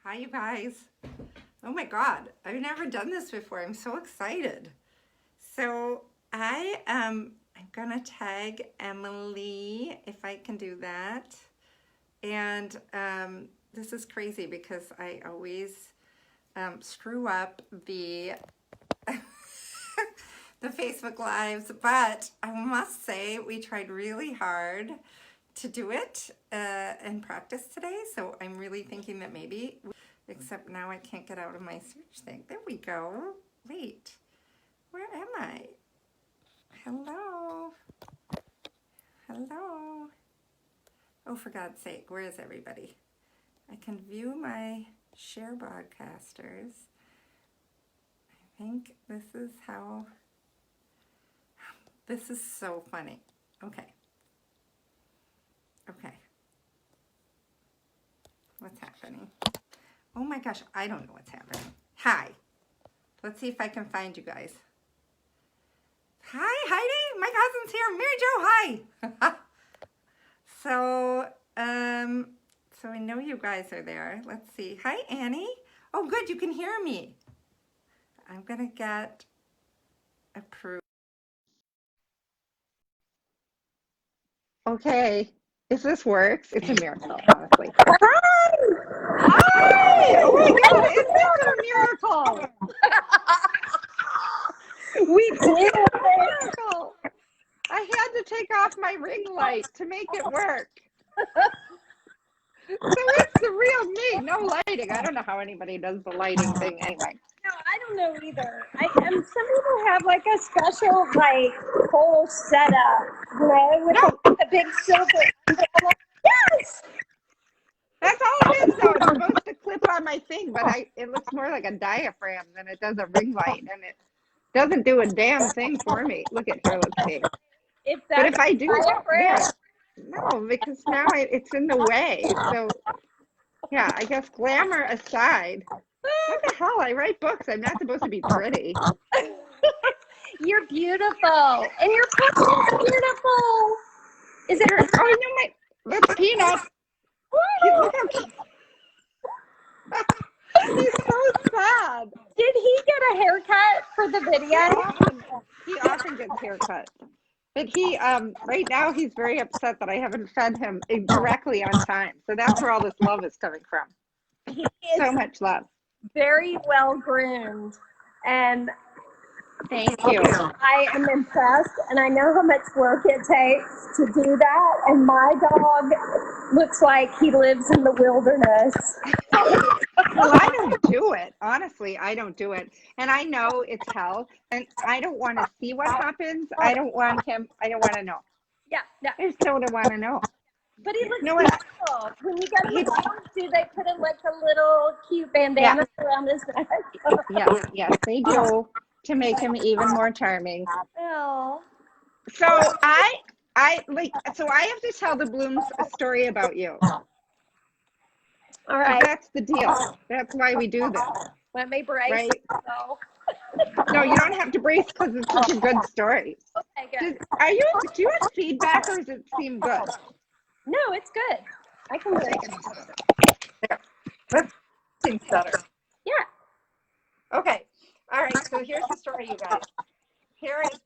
Hi, you guys. Oh my God, I've never done this before. I'm so excited. So I'm gonna tag Emily if I can do that. And this is crazy because I always screw up the the Facebook Lives, but I must say we tried really hard to do it and practice today. So I'm really thinking that maybe, except now I can't get out of my search thing. There we go. Wait, where am I? Hello? Hello? Oh, for God's sake, where is everybody? I can view my share broadcasters. I think this is how, this is so funny. Okay. Okay. What's happening? Oh my gosh, I don't know what's happening. Hi. Let's see if I can find you guys. Hi, Heidi. My cousin's here. Mary Jo, hi. So I know you guys are there. Let's see. Hi, Annie. Oh, good. You can hear me. I'm going to get approved. Okay. If this works, it's a miracle, honestly. Hi! Hi! Oh my God, is this a miracle? We did a miracle. I had to take off my ring light to make it work. So it's the real me, no lighting. I don't know how anybody does the lighting thing anyway. No, I don't know either. Some people have like a special like whole setup, with a big silver umbrella. Yes! That's all it is though. It's supposed to clip on my thing, but it looks more like a diaphragm than it does a ring light, and it doesn't do a damn thing for me. Look at here, let's see. But if I do, no, because now it's in the way. So, yeah, I guess glamour aside, what the hell? I write books. I'm not supposed to be pretty. You're beautiful, and your question's beautiful. Is it her? Oh, I know that's Peanut. Look how he's so sad. Did he get a haircut for the video? He often gets haircuts. But he, right now, he's very upset that I haven't fed him directly on time. So that's where all this love is coming from. He so much love. Very well groomed, and thank you. I am impressed, and I know how much work it takes to do that. And my dog looks like he lives in the wilderness. Well, I don't do it. Honestly, I don't do it. And I know it's hell, and I don't want to see what happens. I don't want to know. Yeah, no. I just don't want to know. But he looks beautiful. When you get him a dog, do they put him like a little cute bandana around his neck? Yes, they do, to make him even more charming. Oh. So I have to tell the Blooms a story about you. All right. That's the deal. That's why we do this. Let me brace. Right? So. No, you don't have to brace because it's such a good story. Okay, good. Do you have feedback, or does it seem good? No, it's good. I can do it. There. That seems better. Yeah. Okay. All right. So here's the story, you guys. Here is it's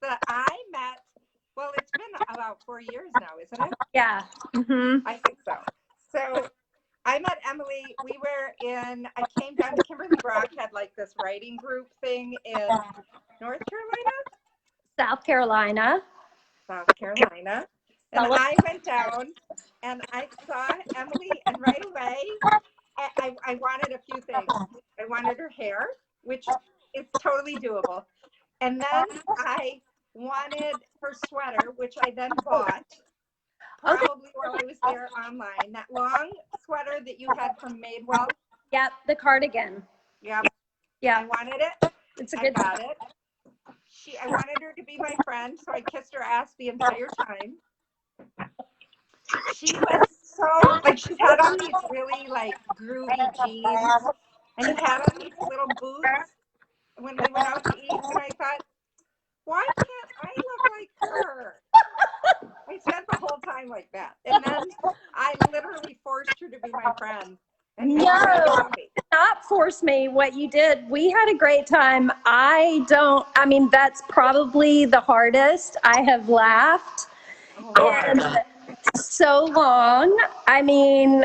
been about 4 years now, isn't it? Yeah. Mm-hmm. I think so. So I met Emily. I came down to Kimberly Brock, had like this writing group thing in North Carolina? South Carolina. And I went down and I saw Emily, and right away, I wanted a few things. I wanted her hair, which is totally doable. And then I wanted her sweater, which I then bought. Probably while I was there online. That long sweater that you had from Madewell. Yep, the cardigan. Yep. Yeah. I wanted it. It's a good I got it. I wanted her to be my friend, so I kissed her ass the entire time. She was so, she had on these really, groovy jeans, and she had on these little boots when we went out to eat, and I thought, why can't I look like her? I spent the whole time like that. And then I literally forced her to be my friend. And no. force me what you did. We had a great time. I mean, that's probably the hardest I have laughed in so long. I mean,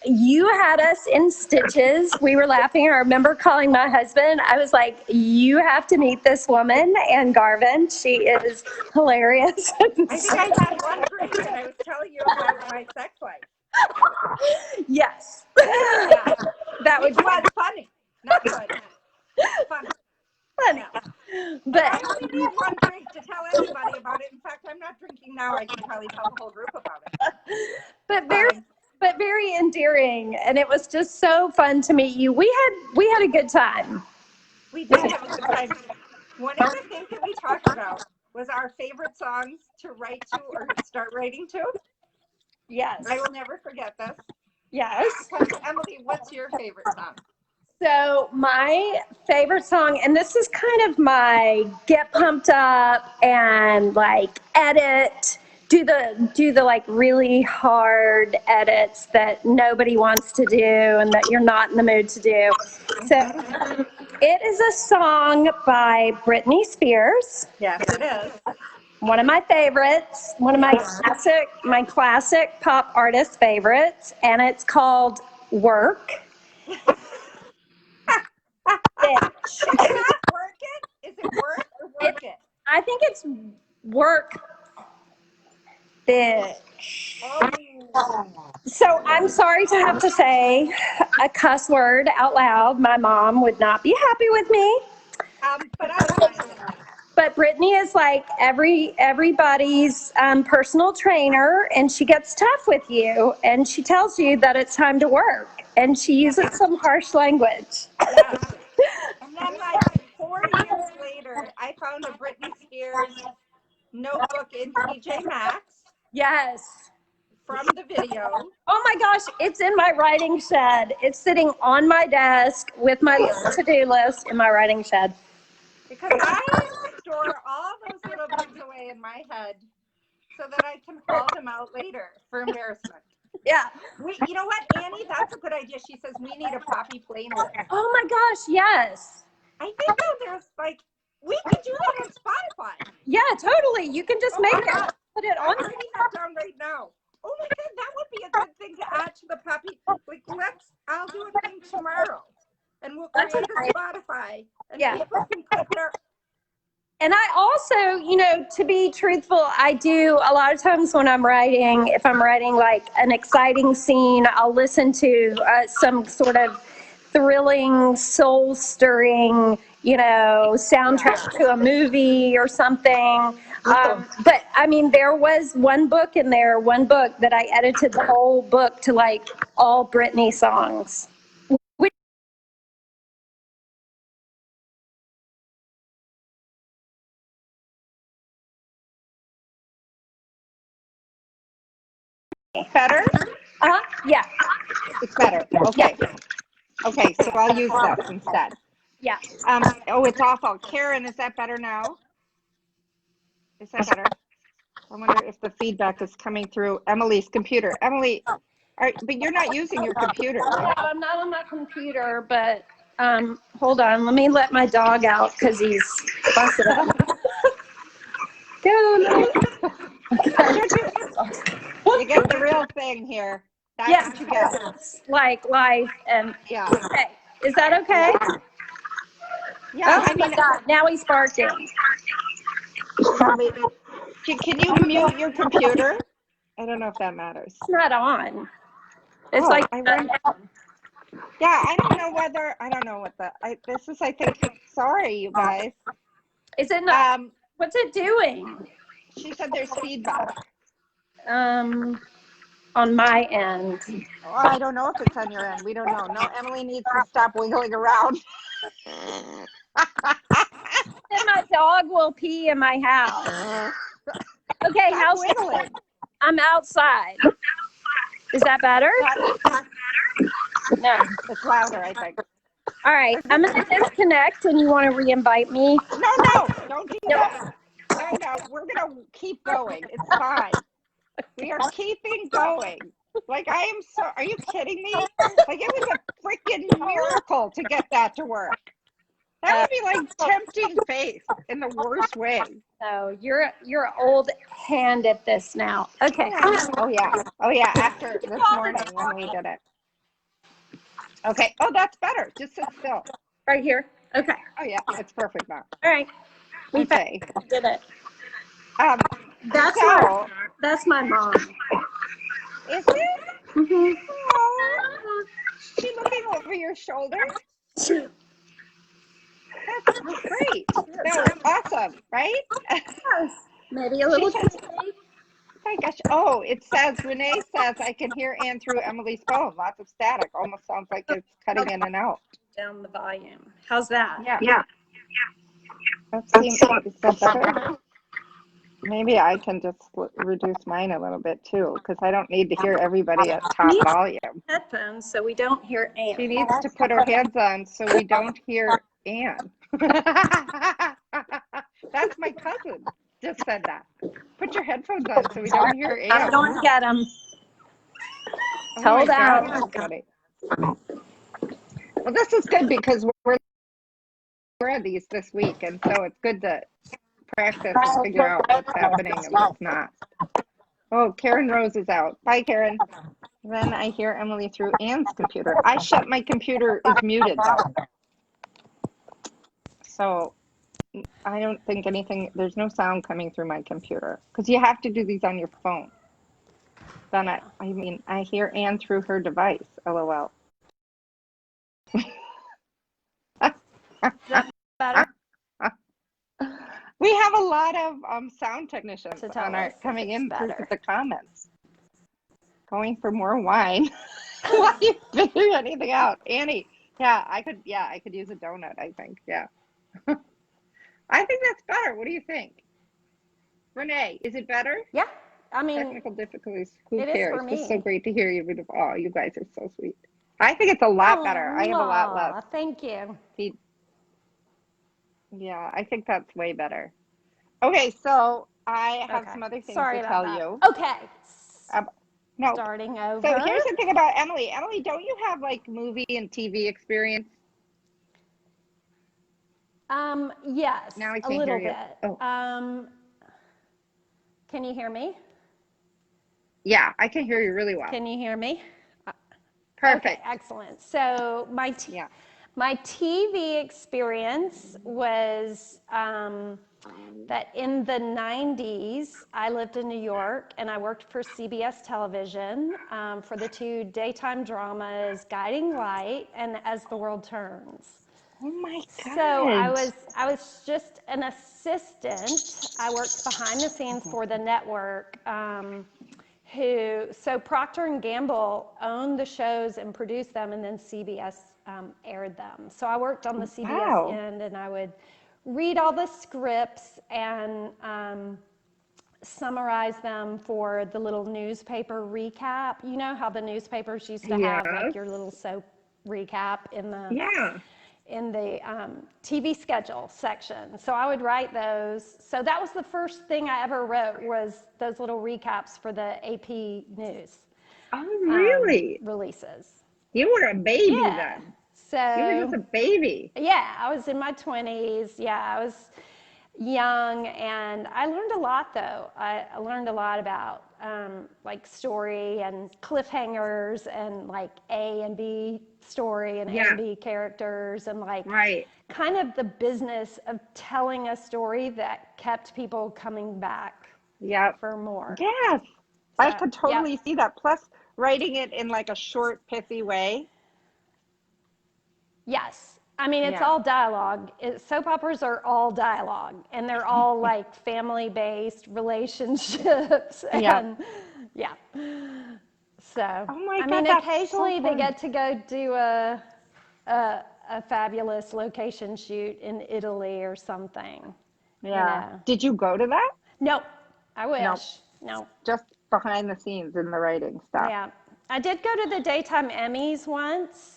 you had us in stitches. We were laughing. I remember calling my husband. I was like, you have to meet this woman, Ann Garvin. She is hilarious. I think I had one drink and I was telling you about my sex life. Yes. Yeah. That Which would was funny. Not good. Funny. funny. But I only need one drink to tell anybody about it. In fact, I'm not drinking now. I can probably tell the whole group about it. But very endearing, and it was just so fun to meet you. We had a good time. We did have a good time. One of the things that we talked about was our favorite songs to write to or start writing to. Yes. I will never forget this. Yes. Emily, what's your favorite song? So my favorite song, and this is kind of my get pumped up and like edit, do the like really hard edits that nobody wants to do and that you're not in the mood to do. So it is a song by Britney Spears. Yes, it is. One of my favorites, one of my classic pop artist favorites, and it's called Work. Is it not work it? Is it work or work it? I think it's work, bitch. Oh. So I'm sorry to have to say a cuss word out loud. My mom would not be happy with me. But I'm fine with it. But Brittany is like everybody's personal trainer, and she gets tough with you, and she tells you that it's time to work, and she uses some harsh language. Yes. And then like 4 years later, I found a Britney Spears notebook in TJ Maxx. Yes. From the video. Oh my gosh, it's in my writing shed. It's sitting on my desk with my to-do list in my writing shed. Because I store all those little bits away in my head so that I can haul them out later for embarrassment. Yeah. You know what, Annie? That's a good idea. She says we need a Poppy playlist. Oh my gosh, yes. I think there's like, we could do that on Spotify. Yeah, totally. You can just make it, put it on. I'm writing that down right now. Oh my God, that would be a good thing to add to the Poppy. Like, I'll do a thing tomorrow. And we'll create a Spotify. And people can put their... And I also, to be truthful, I do a lot of times when I'm writing, if I'm writing like an exciting scene, I'll listen to some sort of thrilling, soul-stirring, soundtrack to a movie or something. But I mean, there was one book that I edited the whole book to like all Britney songs. Better? Yeah. It's better. Okay. Okay, so I'll use this instead. Yeah. Oh, it's awful. Karen, is that better now? Is that better? I wonder if the feedback is coming through Emily's computer. Emily, but you're not using your computer, right? No, I'm not on my computer, but hold on. Let me let my dog out because he's busted up. Go. You get the real thing here. That's what you get. Like life and yeah. Okay. Is that okay? Yeah. Oh my God. Now he's barking. Can you mute your computer? I don't know if that matters. It's not on. It's yeah, I don't know what this is, I think, sorry, you guys. Is it not? What's it doing? She said there's feedback. On my end. Oh, I don't know if it's on your end. We don't know. No, Emily needs to stop wiggling around. And my dog will pee in my house. Okay, how's wiggling? I'm outside. Is that better? No. It's louder, I think. All right, I'm going to disconnect and you want to re-invite me? No, don't do that. No, we're going to keep going. It's fine. We are keeping going. Like, are you kidding me? Like, it was a freaking be a miracle to get that to work. That would be like tempting fate in the worst way. So you're old hand at this now. Okay. Oh yeah. After this morning when we did it. Okay. Oh, that's better. Just sit still. Right here. Okay. Oh yeah, it's perfect now. All right. We Okay. did it. That's my mom. Is it? Mm-hmm. Oh, is she looking over your shoulder? That's great. That was awesome, right? Maybe a little. My gosh. Oh, it says, Renee says, I can hear Ann through Emily's phone. Lots of static. Almost sounds like it's cutting in and out. Down the volume. How's that? Yeah. That seems, is that better? Maybe I can just reduce mine a little bit too, because I don't need to hear everybody at top volume. Headphones, so we don't hear Ann. She needs to put her heads on so we don't hear Ann. That's my cousin. Just said that. Put your headphones on so we don't hear Ann. I'm going to get them. Oh Hold out. Well, this is good because we're on these this week, and so it's good to practice and figure out what's happening and what's not. Oh, Karen Rose is out. Bye, Karen. Then I hear Emily through Ann's computer. I shut my computer is muted though. So I don't think anything, there's no sound coming through my computer because you have to do these on your phone. Then I hear Ann through her device. LOL. Better? We have a lot of sound technicians coming in through the comments. Going for more wine. Why are you figuring anything out? Annie, I could use a donut, I think. Yeah. I think that's better. What do you think? Renee, is it better? Yeah. I mean, technical difficulties. Who cares? It is for me. It's so great to hear you. Oh, you guys are so sweet. I think it's a lot better. I have a lot less. Thank you. Yeah, I think that's way better. Okay, so I have some other things to tell you. Okay. No. Starting over. So here's the thing about Emily. Emily, don't you have like movie and TV experience? Yes. Now I can't a little hear you. bit. Oh. Can you hear me? Yeah, I can hear you really well. Can you hear me? Perfect. Okay, excellent. So my TV experience was that in the 90s, I lived in New York and I worked for CBS television for the two daytime dramas, Guiding Light and As the World Turns. Oh my God. So I was just an assistant. I worked behind the scenes for the network. So Procter and Gamble owned the shows and produced them, and then CBS aired them. So I worked on the CBS end, and I would read all the scripts and summarize them for the little newspaper recap. You know how the newspapers used to have like your little soap recap in the TV schedule section. So I would write those. So that was the first thing I ever wrote, was those little recaps for the AP News. Oh, really? Releases. You were a baby then. So you were just a baby. Yeah, I was in my 20s. Yeah, I was young, and I learned a lot though. I learned a lot about like story and cliffhangers and like A and B story and A and B characters and like kind of the business of telling a story that kept people coming back for more. Yes, so, I could totally see that. Plus writing it in like a short, pithy way. Yes. I mean, it's all dialogue. Soap operas are all dialogue, and they're all like family-based relationships. And so, I mean, occasionally they get to go do a fabulous location shoot in Italy or something. Yeah. You know. Did you go to that? No, I wish. No. Just behind the scenes in the writing stuff. Yeah. I did go to the Daytime Emmys once.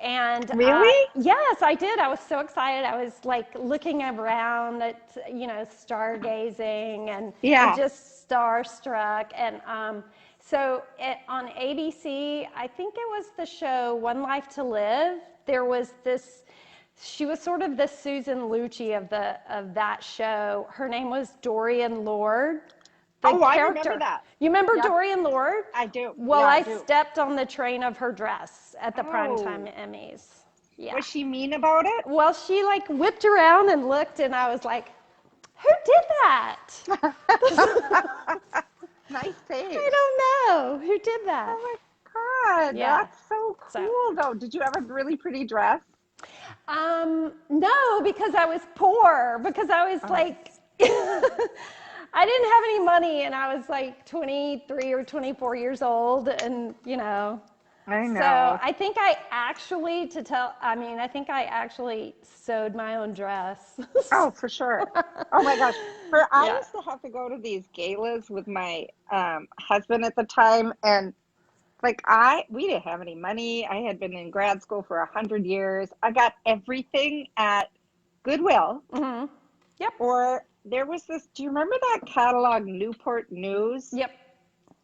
And really? Yes, I did. I was so excited. I was like looking around at, stargazing and just starstruck. And So on ABC, I think it was the show One Life to Live. There was this. She was sort of the Susan Lucci of that show. Her name was Dorian Lord. I remember that. You remember Dorian Lord? I do. Well, yeah, I do. stepped on the train of her dress at the Primetime Emmys. Yeah. Was she mean about it? Well, she like whipped around and looked, and I was like, "Who did that?" Nice save. I don't know who did that. Oh my God, Yeah. that's so cool though. Did you have a really pretty dress? No, because I was poor. Because I was like, I didn't have any money, and I was like 23 or 24 years old, and I know. So I think I actually, I think I actually sewed my own dress. Oh, for sure. Oh my gosh. I used to have to go to these galas with my husband at the time, and like we didn't have any money. I had been in grad school for 100 years. I got everything at Goodwill. Mm-hmm. Yep. Or there was this, do you remember that catalog Newport News? Yep.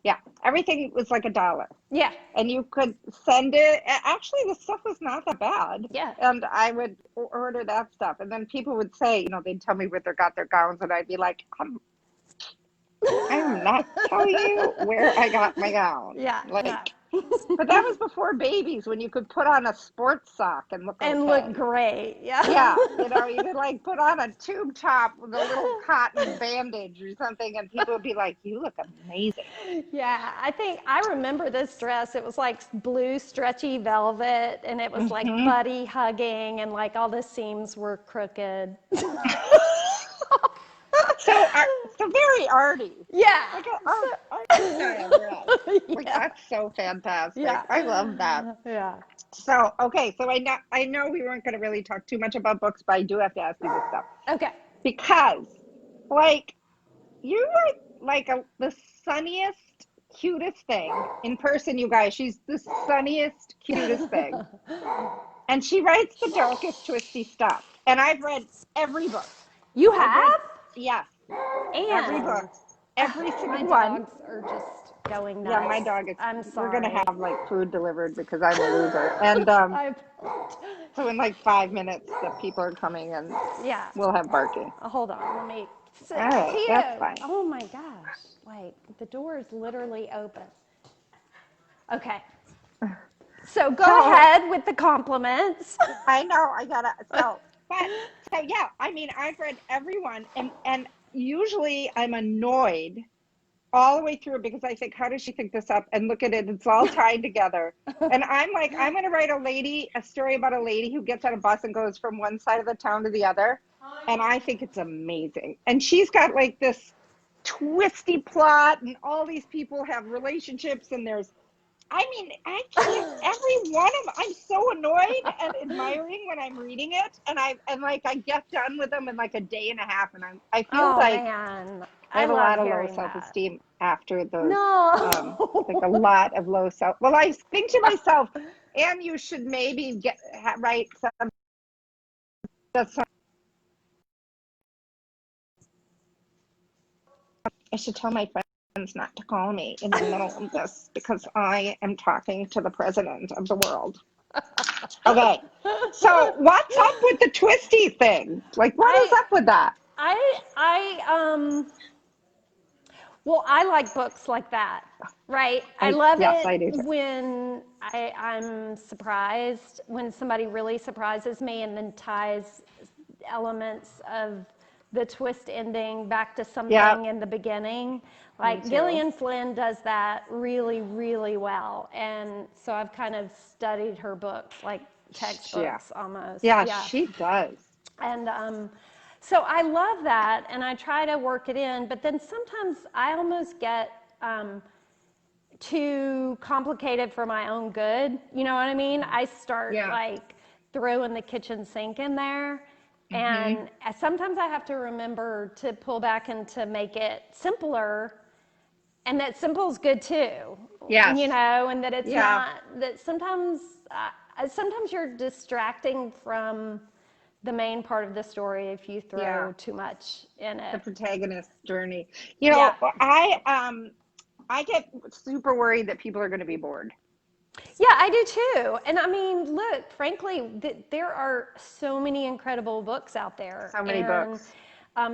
Yeah, everything was like $1. Yeah. And you could send it. Actually, the stuff was not that bad. Yeah. And I would order that stuff. And then people would say, they'd tell me where they got their gowns. And I'd be like, I'm not telling you where I got my gown. Yeah. But that was before babies, when you could put on a sports sock and look great. Yeah. Yeah, you could like put on a tube top with a little cotton bandage or something, and people would be like, "You look amazing." Yeah, I remember this dress. It was like blue stretchy velvet, and it was like buddy hugging, and like all the seams were crooked. So very arty. Yeah. Like arty style dress. Like that's so fantastic. Yeah. I love that. Yeah. So okay, so I know we weren't going to really talk too much about books, but I do have to ask you this stuff. Okay. Because like you are like the sunniest, cutest thing in person, you guys. She's the sunniest, cutest thing. And she writes the darkest, twisty stuff. And I've read every book. You have? Yes. And every book. Every single one. My dogs are just going nuts. Yeah, my dog is. I'm sorry. We're going to have like food delivered because I'm a loser. And so in like 5 minutes, the people are coming and we'll have barking. Hold on. Let me. All right, that's fine. Oh my gosh. Like the door is literally open. Okay. So go ahead with the compliments. I know. I got to. So yeah, I mean, I've read everyone, and usually I'm annoyed all the way through because I think, how does she think this up? And look at it, it's all tied together. And I'm like, I'm going to write a story about a lady who gets on a bus and goes from one side of the town to the other. And I think it's amazing. And she's got like this twisty plot, and all these people have relationships, and I every one of them, I'm so annoyed and admiring when I'm reading it, and I get done with them in like a day and a half, and I feel man. I have a lot of low self-esteem after those. No. Like a lot of low self. Well, I think to myself, Ann, you should maybe write some. I should tell my friends not to call me in the middle of this because I am talking to the president of the world. Okay, so what's up with the twisty thing? Like, what is up with that? Well, I like books like that, right? I love yes, it I do too. when I'm surprised, when somebody really surprises me and then ties elements of the twist ending back to something in the beginning. Like Gillian Flynn does that really, really well. And so I've kind of studied her books, like textbooks almost. Yeah, she does. And so I love that, and I try to work it in, but then sometimes I almost get too complicated for my own good. You know what I mean? I start like throwing the kitchen sink in there. And sometimes I have to remember to pull back and to make it simpler, and that simple is good too. Yes. And that it's not, that sometimes you're distracting from the main part of the story if you throw too much in it. The protagonist's journey. I get super worried that people are going to be bored. Yeah, I do too. And I mean, look, frankly, there are so many incredible books out there. So many And books.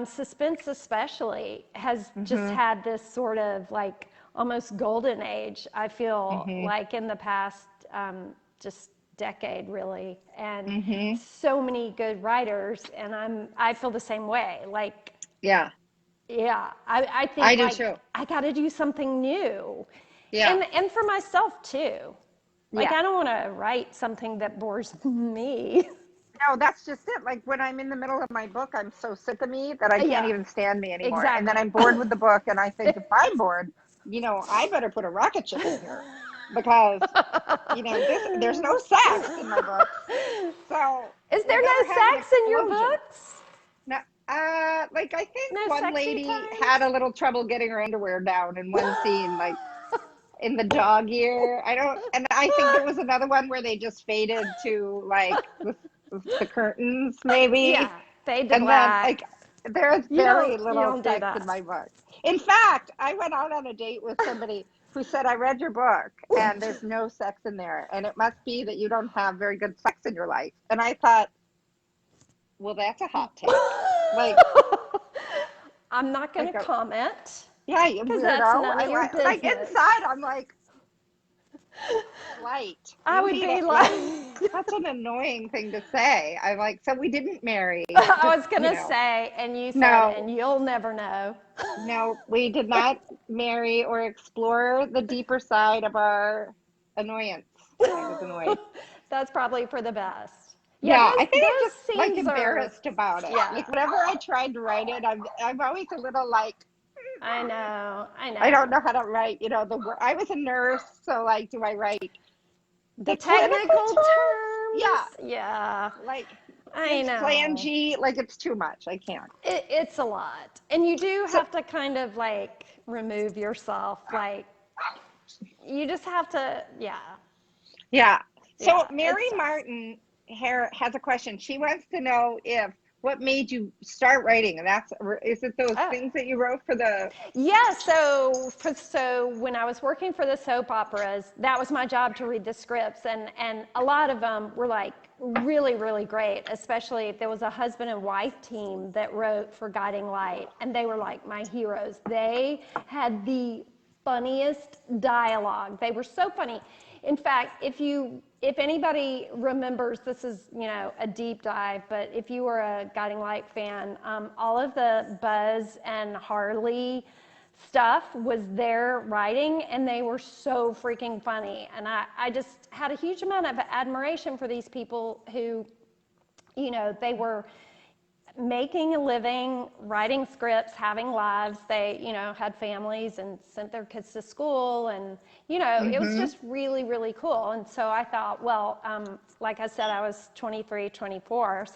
suspense, especially, has just Mhm. had this sort of like almost golden age, I feel Mhm. like, in the past just decade, really. And Mhm. so many good writers. And I feel the same way. Like, Yeah, yeah, I I think do like too. I got to do something new, Yeah. and for myself too. Like Yeah. I don't want to write something that bores me. No, that's just it. Like when I'm in the middle of my book, I'm so sick of me that I can't Yeah, even stand me anymore. And then exactly. I'm bored with the book, and I think if I'm bored, I better put a rocket ship in here because there's no sex in my books. So Is we there better no have an sex in your explosion. books? Now, like I think No one sexy lady had a times? little trouble getting her underwear down in one scene, like in the dog ear. I don't, and I think there was another one where they just faded to like the curtains, maybe. Yeah, fade to And then black. like there's You don't very you little don't do sex in that. my book. In fact, I went out on a date with somebody who said, I read your book and there's no sex in there. And it must be that you don't have very good sex in your life. And I thought, well, that's a hot take. Like, I'm not going like to a, comment yeah, you because that's weirdo. none of your Like business. inside, I'm like, light. I You would need be it. Like, like, that's an annoying thing to say. I'm like, so we didn't marry. I Just, was going to say, and you said, no, and you'll never know. no, we did not marry or explore the deeper side of our annoyance. I was annoyed. That's probably for the best. Yeah, Yeah, I think I'm those just like scenes are, embarrassed about it. yeah, Like whenever I tried to write it, I'm always a little like I know, I I don't know. know how to write. The word. I was a nurse, so like, do I write The the clinical technical terms? Yeah, terms, yeah, like I know. implangy. Like it's too much. I can't. It's a lot. And you do So have to kind of like remove yourself. Like, you just have to, yeah, yeah. So yeah, Mary it's tough. Martin has a question. She wants to know if what made you start writing, and is it those Oh. things that you wrote for the? Yeah, so when I was working for the soap operas, that was my job to read the scripts, and a lot of them were like really really great. Especially if there was a husband and wife team that wrote for Guiding Light, and they were like my heroes. They had the funniest dialogue. They were so funny. In fact, if anybody remembers, this is a deep dive, but if you were a Guiding Light fan, all of the Buzz and Harley stuff was their writing, and they were so freaking funny. And I just had a huge amount of admiration for these people who, they were making a living, writing scripts, having lives. They, had families and sent their kids to school, and it was Mm-hmm. just really, really cool. And so I thought, well, like I said, I was 23, 24, so